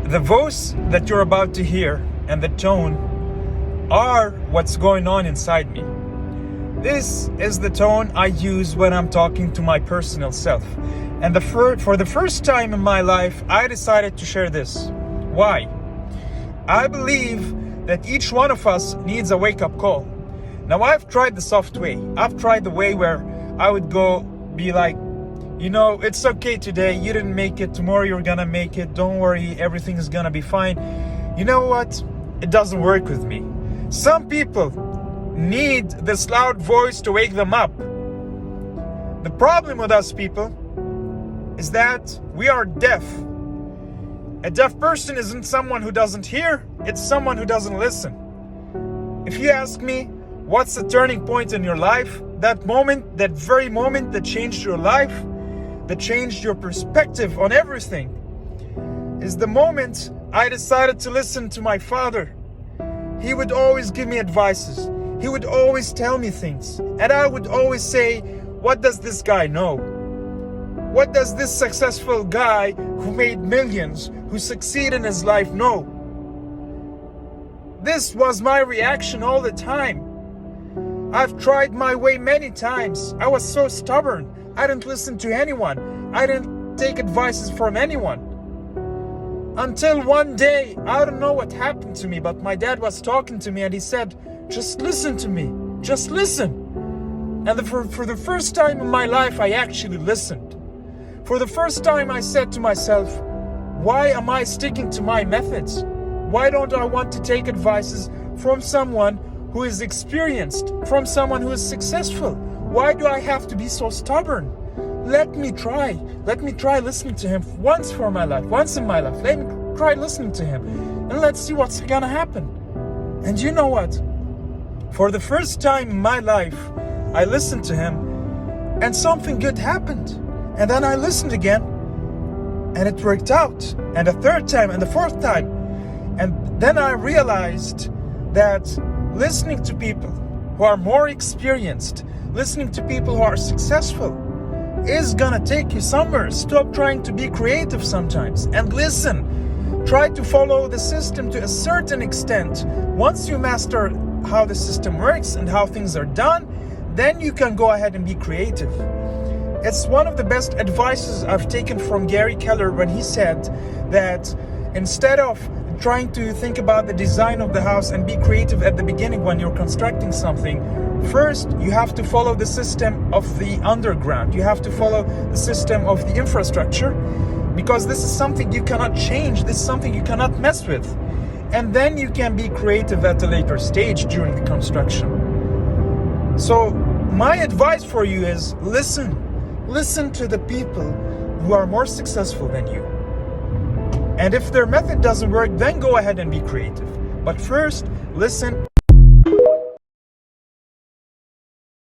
The voice that you're about to hear and the tone are what's going on inside me. This is the tone I use when I'm talking to my personal self. And for the first time in my life, I decided to share this. Why? I believe that each one of us needs a wake-up call. Now, I've tried the soft way. I've tried the way where I would be like, it's okay today, you didn't make it, tomorrow you're gonna make it, don't worry, everything is gonna be fine. You know what? It doesn't work with me. Some people need this loud voice to wake them up. The problem with us people is that we are deaf. A deaf person isn't someone who doesn't hear, it's someone who doesn't listen. If you ask me, what's the turning point in your life? That moment, that very moment that changed your life, that changed your perspective on everything, is the moment I decided to listen to my father. He would always give me advices. He would always tell me things. And I would always say, what does this guy know? What does this successful guy who made millions, who succeeded in his life know? This was my reaction all the time. I've tried my way many times. I was so stubborn. I didn't listen to anyone. I didn't take advices from anyone. Until one day, I don't know what happened to me, but my dad was talking to me and he said, just listen to me. Just listen. And for the first time in my life, I actually listened. For the first time, I said to myself, why am I sticking to my methods? Why don't I want to take advices from someone who is experienced, from someone who is successful? Why do I have to be so stubborn? Let me try listening to him once in my life. Let me try listening to him and let's see what's gonna happen. And you know what? For the first time in my life, I listened to him and something good happened. And then I listened again and it worked out. And a third time and the fourth time. And then I realized that listening to people who are more experienced, listening to people who are successful is gonna take you somewhere. Stop trying to be creative sometimes and listen. Try to follow the system to a certain extent. Once you master how the system works and how things are done, then you can go ahead and be creative. It's one of the best advices I've taken from Gary Keller when he said that instead of trying to think about the design of the house and be creative at the beginning when you're constructing something, first you have to follow the system of the underground. You have to follow the system of the infrastructure, because this is something you cannot change. This is something you cannot mess with. And then you can be creative at a later stage during the construction. So my advice for you is listen. Listen to the people who are more successful than you. And if their method doesn't work, then go ahead and be creative. But first, listen.